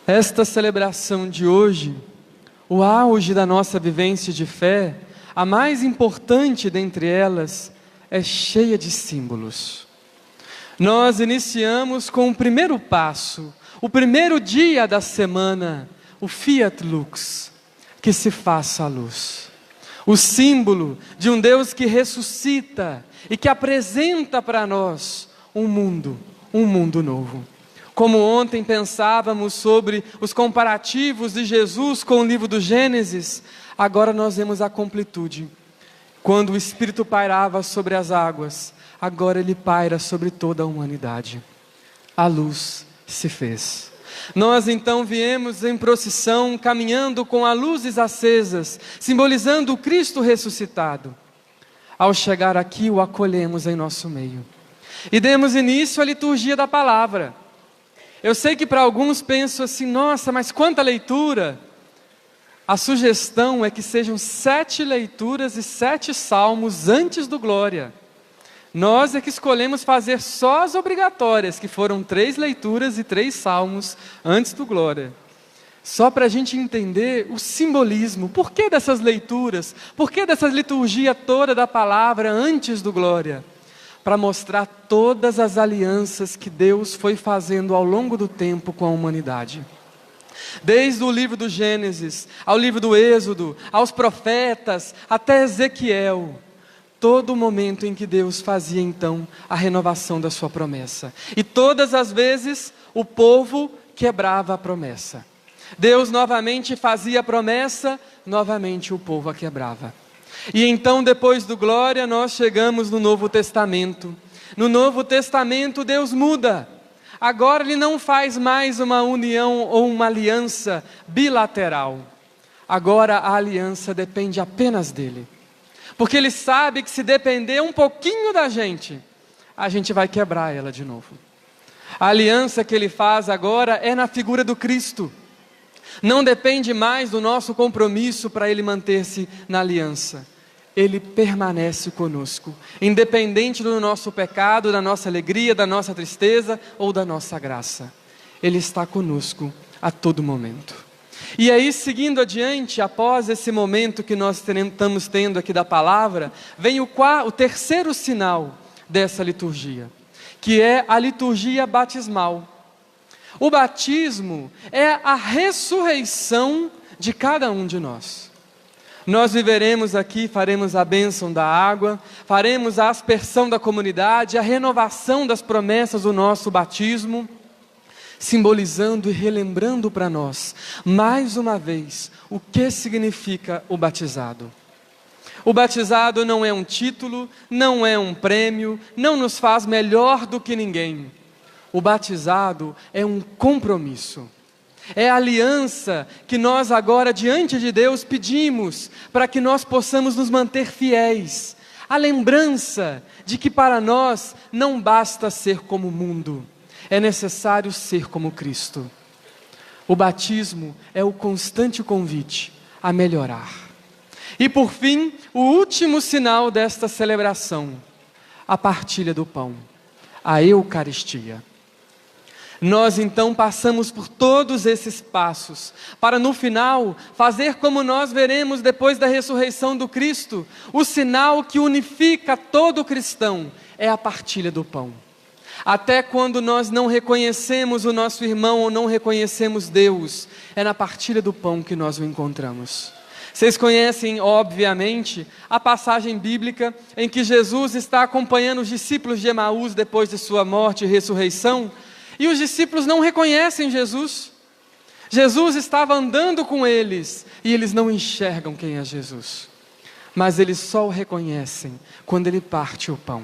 Esta celebração de hoje, o auge da nossa vivência de fé, a mais importante dentre elas, é cheia de símbolos. Nós iniciamos com o primeiro passo, o primeiro dia da semana, o Fiat Lux, que se faça a luz. O símbolo de um Deus que ressuscita e que apresenta para nós um mundo novo. Como ontem pensávamos sobre os comparativos de Jesus com o livro do Gênesis, agora nós vemos a completude. Quando o Espírito pairava sobre as águas, agora Ele paira sobre toda a humanidade. A luz se fez. Nós então viemos em procissão, caminhando com as luzes acesas, simbolizando o Cristo ressuscitado. Ao chegar aqui, o acolhemos em nosso meio. E demos início à liturgia da palavra. Eu sei que para alguns pensam assim, nossa, mas quanta leitura! A sugestão é que sejam 7 leituras e 7 salmos antes do Glória. Nós é que escolhemos fazer só as obrigatórias, que foram 3 leituras e 3 salmos antes do Glória. Só para a gente entender o simbolismo, por que dessas leituras, por que dessa liturgia toda da palavra antes do Glória? Para mostrar todas as alianças que Deus foi fazendo ao longo do tempo com a humanidade. Desde o livro do Gênesis, ao livro do Êxodo, aos profetas, até Ezequiel. Todo o momento em que Deus fazia então a renovação da sua promessa. E todas as vezes o povo quebrava a promessa. Deus novamente fazia a promessa, novamente o povo a quebrava. E então depois do Glória nós chegamos no Novo Testamento. No Novo Testamento Deus muda. Agora Ele não faz mais uma união ou uma aliança bilateral. Agora a aliança depende apenas dEle. Porque Ele sabe que se depender um pouquinho da gente, a gente vai quebrar ela de novo. A aliança que Ele faz agora é na figura do Cristo. Não depende mais do nosso compromisso para Ele manter-se na aliança. Ele permanece conosco, independente do nosso pecado, da nossa alegria, da nossa tristeza ou da nossa graça. Ele está conosco a todo momento. E aí, seguindo adiante, após esse momento que nós estamos tendo aqui da palavra, vem o terceiro sinal dessa liturgia, que é a liturgia batismal. O batismo é a ressurreição de cada um de nós. Nós viveremos aqui, faremos a bênção da água, faremos a aspersão da comunidade, a renovação das promessas do nosso batismo, simbolizando e relembrando para nós, mais uma vez, o que significa o batizado. O batizado não é um título, não é um prêmio, não nos faz melhor do que ninguém. O batizado é um compromisso. É a aliança que nós agora diante de Deus pedimos para que nós possamos nos manter fiéis. A lembrança de que para nós não basta ser como o mundo, é necessário ser como Cristo. O batismo é o constante convite a melhorar. E por fim, o último sinal desta celebração, a partilha do pão, a Eucaristia. Nós então passamos por todos esses passos, para no final, fazer como nós veremos depois da ressurreição do Cristo, o sinal que unifica todo cristão, é a partilha do pão. Até quando nós não reconhecemos o nosso irmão ou não reconhecemos Deus, é na partilha do pão que nós o encontramos. Vocês conhecem, obviamente, a passagem bíblica em que Jesus está acompanhando os discípulos de Emaús depois de sua morte e ressurreição, e os discípulos não reconhecem Jesus. Jesus estava andando com eles e eles não enxergam quem é Jesus. Mas eles só o reconhecem quando Ele parte o pão.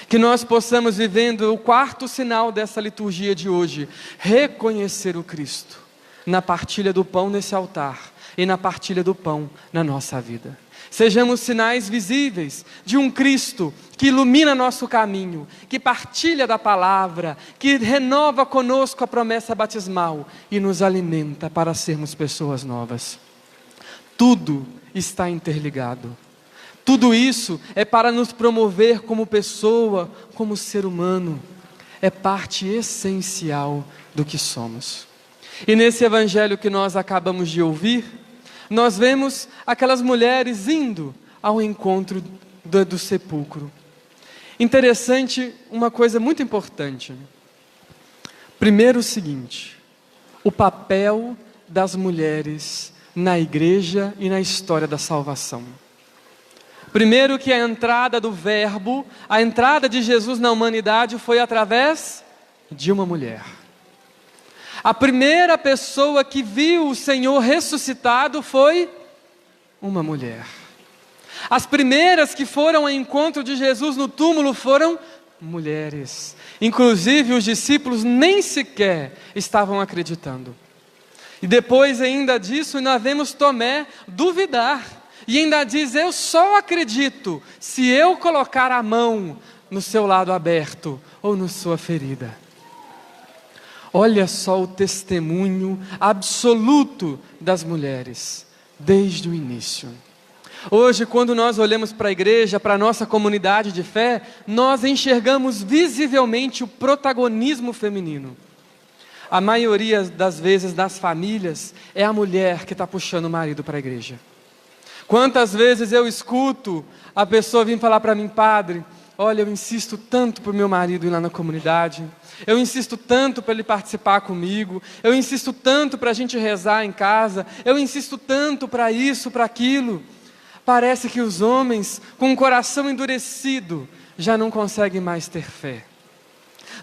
Que nós possamos, vivendo o quarto sinal dessa liturgia de hoje, reconhecer o Cristo na partilha do pão nesse altar e na partilha do pão na nossa vida. Sejamos sinais visíveis de um Cristo que ilumina nosso caminho, que partilha da palavra, que renova conosco a promessa batismal e nos alimenta para sermos pessoas novas. Tudo está interligado. Tudo isso é para nos promover como pessoa, como ser humano. É parte essencial do que somos. E nesse evangelho que nós acabamos de ouvir, nós vemos aquelas mulheres indo ao encontro do sepulcro. Interessante, uma coisa muito importante. Primeiro o seguinte: o papel das mulheres na igreja e na história da salvação. Primeiro que a entrada do Verbo, a entrada de Jesus na humanidade foi através de uma mulher. A primeira pessoa que viu o Senhor ressuscitado foi uma mulher. As primeiras que foram ao encontro de Jesus no túmulo foram mulheres. Inclusive os discípulos nem sequer estavam acreditando. E depois ainda disso nós vemos Tomé duvidar. E ainda diz: eu só acredito se eu colocar a mão no seu lado aberto ou na sua ferida. Olha só o testemunho absoluto das mulheres, desde o início. Hoje, quando nós olhamos para a igreja, para a nossa comunidade de fé, nós enxergamos visivelmente o protagonismo feminino. A maioria das vezes nas famílias é a mulher que está puxando o marido para a igreja. Quantas vezes eu escuto a pessoa vir falar para mim: padre, olha, eu insisto tanto para o meu marido ir lá na comunidade, eu insisto tanto para ele participar comigo, eu insisto tanto para a gente rezar em casa, eu insisto tanto para isso, para aquilo. Parece que os homens, com o coração endurecido, já não conseguem mais ter fé.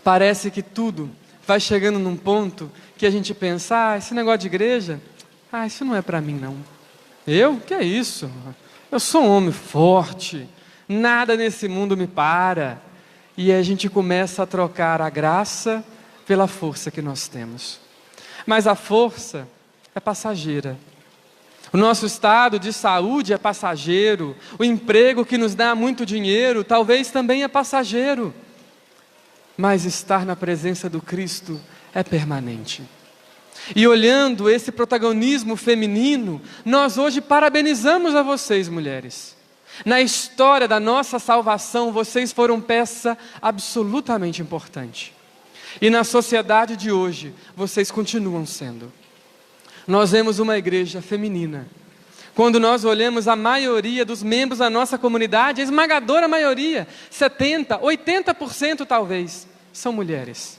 Parece que tudo vai chegando num ponto que a gente pensa: esse negócio de igreja, isso não é para mim não. Eu? Que é isso? Eu sou um homem forte, nada nesse mundo me para. E a gente começa a trocar a graça pela força que nós temos. Mas a força é passageira. O nosso estado de saúde é passageiro. O emprego que nos dá muito dinheiro talvez também é passageiro. Mas estar na presença do Cristo é permanente. E olhando esse protagonismo feminino, nós hoje parabenizamos a vocês, mulheres. Na história da nossa salvação, vocês foram peça absolutamente importante. E na sociedade de hoje, vocês continuam sendo. Nós vemos uma igreja feminina. Quando nós olhamos a maioria dos membros da nossa comunidade, a esmagadora maioria, 70%, 80% talvez, são mulheres.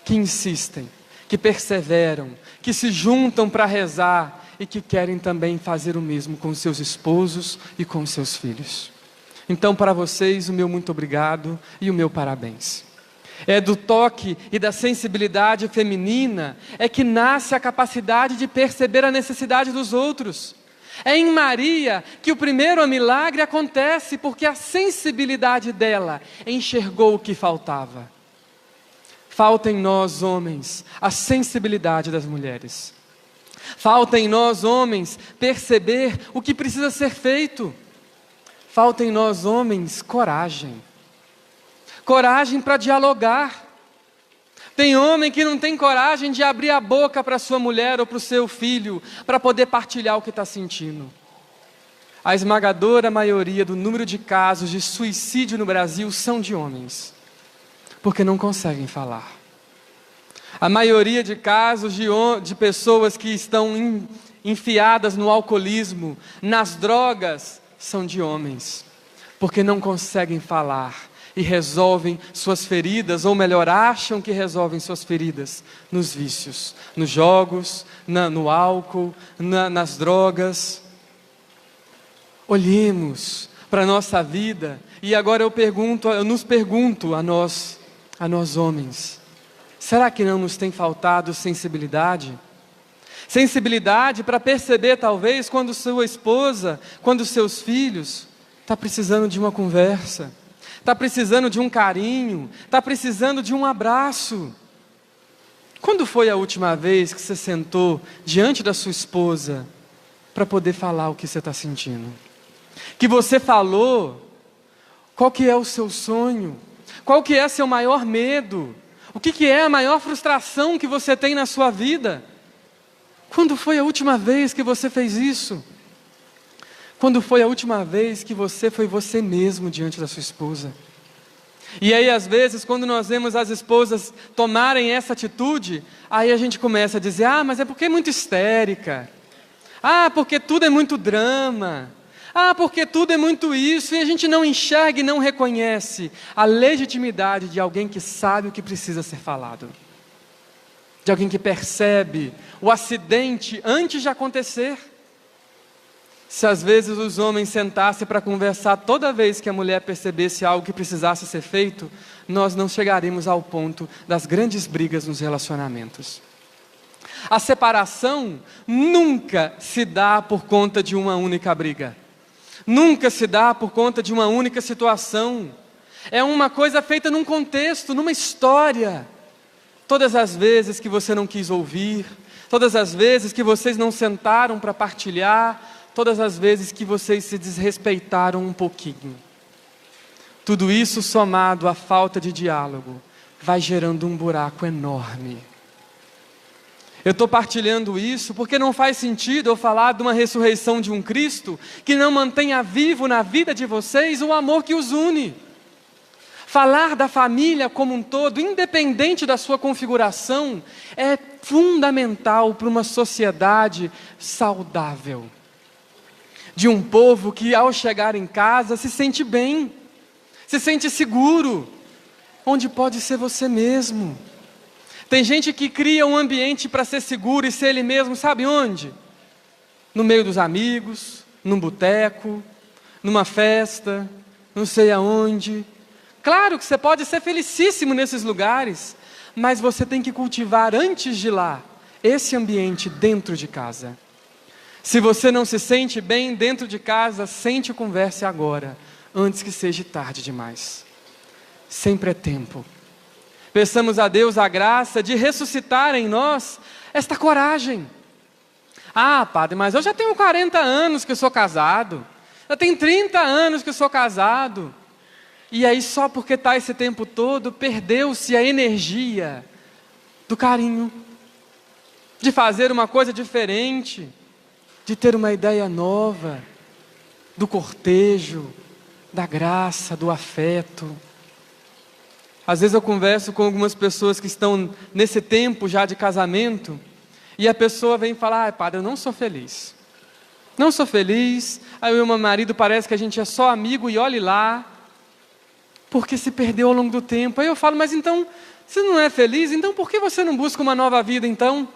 Que insistem, que perseveram, que se juntam para rezar e que querem também fazer o mesmo com seus esposos e com seus filhos. Então, para vocês, o meu muito obrigado e o meu parabéns. É do toque e da sensibilidade feminina é que nasce a capacidade de perceber a necessidade dos outros. É em Maria que o primeiro milagre acontece, porque a sensibilidade dela enxergou o que faltava. Falta em nós, homens, a sensibilidade das mulheres. Falta em nós, homens, perceber o que precisa ser feito. Falta em nós, homens, coragem. Coragem para dialogar. Tem homem que não tem coragem de abrir a boca para sua mulher ou para o seu filho, para poder partilhar o que está sentindo. A esmagadora maioria do número de casos de suicídio no Brasil são de homens, porque não conseguem falar. A maioria de casos de pessoas que estão enfiadas no alcoolismo, nas drogas, são de homens, porque não conseguem falar e resolvem suas feridas, ou melhor, acham que resolvem suas feridas nos vícios, nos jogos, no álcool, nas drogas. Olhemos para a nossa vida, e agora eu nos pergunto a nós homens, será que não nos tem faltado sensibilidade? Sensibilidade para perceber talvez quando sua esposa, quando seus filhos está precisando de uma conversa, está precisando de um carinho, está precisando de um abraço. Quando foi a última vez que você sentou diante da sua esposa para poder falar o que você está sentindo? Que você falou qual que é o seu sonho, qual que é seu maior medo, o que é a maior frustração que você tem na sua vida? Quando foi a última vez que você fez isso? Quando foi a última vez que você foi você mesmo diante da sua esposa? E aí, às vezes, quando nós vemos as esposas tomarem essa atitude, aí a gente começa a dizer, mas é porque é muito histérica. Porque tudo é muito drama. Porque tudo é muito isso. E a gente não enxerga e não reconhece a legitimidade de alguém que sabe o que precisa ser falado. De alguém que percebe o acidente antes de acontecer. Se às vezes os homens sentassem para conversar toda vez que a mulher percebesse algo que precisasse ser feito, nós não chegaríamos ao ponto das grandes brigas nos relacionamentos. A separação nunca se dá por conta de uma única briga. Nunca se dá por conta de uma única situação. É uma coisa feita num contexto, numa história. Todas as vezes que você não quis ouvir, todas as vezes que vocês não sentaram para partilhar, todas as vezes que vocês se desrespeitaram um pouquinho. Tudo isso somado à falta de diálogo, vai gerando um buraco enorme. Eu estou partilhando isso porque não faz sentido eu falar de uma ressurreição de um Cristo que não mantenha vivo na vida de vocês o amor que os une. Falar da família como um todo, independente da sua configuração, é fundamental para uma sociedade saudável. De um povo que ao chegar em casa se sente bem, se sente seguro, onde pode ser você mesmo. Tem gente que cria um ambiente para ser seguro e ser ele mesmo, sabe onde? No meio dos amigos, num boteco, numa festa, não sei aonde. Claro que você pode ser felicíssimo nesses lugares, mas você tem que cultivar antes de lá, esse ambiente dentro de casa. Se você não se sente bem dentro de casa, sente e converse agora, antes que seja tarde demais. Sempre é tempo. Peçamos a Deus a graça de ressuscitar em nós esta coragem. Padre, mas eu já tenho 40 anos que eu sou casado. Eu tenho 30 anos que eu sou casado. E aí só porque está esse tempo todo, perdeu-se a energia do carinho. De fazer uma coisa diferente. De ter uma ideia nova. Do cortejo. Da graça, do afeto. Às vezes eu converso com algumas pessoas que estão nesse tempo já de casamento, e a pessoa vem falar, padre, eu não sou feliz. Não sou feliz, aí o meu marido parece que a gente é só amigo e olhe lá, porque se perdeu ao longo do tempo. Aí eu falo, mas então, se não é feliz, então por que você não busca uma nova vida então?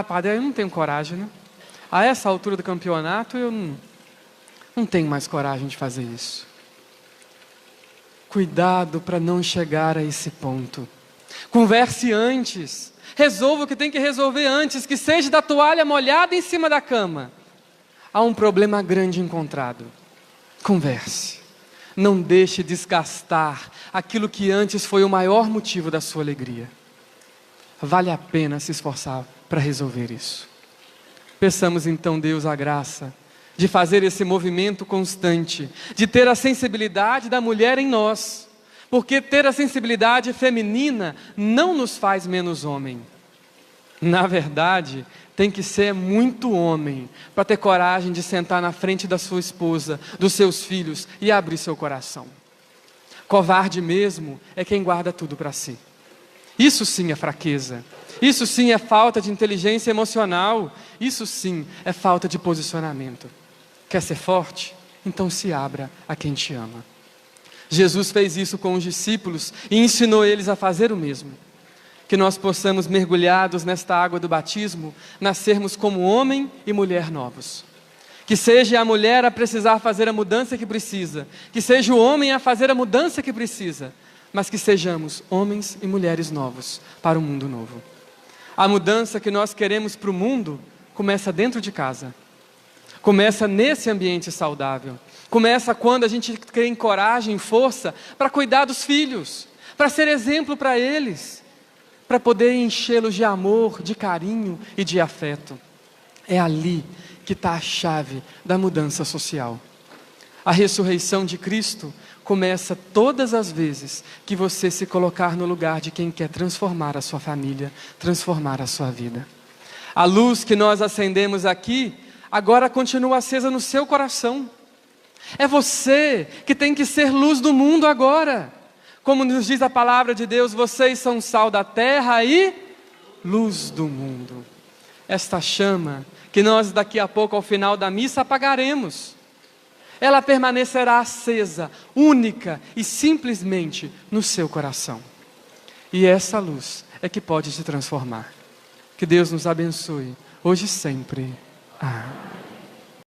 Padre, eu não tenho coragem, né? A essa altura do campeonato eu não tenho mais coragem de fazer isso. Cuidado para não chegar a esse ponto. Converse antes. Resolva o que tem que resolver antes. Que seja da toalha molhada em cima da cama. Há um problema grande encontrado. Converse. Não deixe desgastar aquilo que antes foi o maior motivo da sua alegria. Vale a pena se esforçar para resolver isso. Peçamos então Deus a graça de fazer esse movimento constante, de ter a sensibilidade da mulher em nós, porque ter a sensibilidade feminina não nos faz menos homem. Na verdade, tem que ser muito homem para ter coragem de sentar na frente da sua esposa, dos seus filhos e abrir seu coração. Covarde mesmo é quem guarda tudo para si. Isso sim é fraqueza. Isso sim é falta de inteligência emocional. Isso sim é falta de posicionamento. Quer ser forte? Então se abra a quem te ama. Jesus fez isso com os discípulos e ensinou eles a fazer o mesmo. Que nós possamos, mergulhados nesta água do batismo, nascermos como homem e mulher novos. Que seja a mulher a precisar fazer a mudança que precisa. Que seja o homem a fazer a mudança que precisa. Mas que sejamos homens e mulheres novos para um mundo novo. A mudança que nós queremos para o mundo começa dentro de casa. Começa nesse ambiente saudável. Começa quando a gente tem coragem e força para cuidar dos filhos, para ser exemplo para eles, para poder enchê-los de amor, de carinho e de afeto. É ali que está a chave da mudança social. A ressurreição de Cristo começa todas as vezes que você se colocar no lugar de quem quer transformar a sua família, transformar a sua vida. A luz que nós acendemos aqui agora continua acesa no seu coração. É você que tem que ser luz do mundo agora. Como nos diz a palavra de Deus, vocês são sal da terra e luz do mundo. Esta chama, que nós daqui a pouco, ao final da missa, apagaremos, ela permanecerá acesa, única e simplesmente no seu coração. E essa luz é que pode te transformar. Que Deus nos abençoe, hoje e sempre. Amém.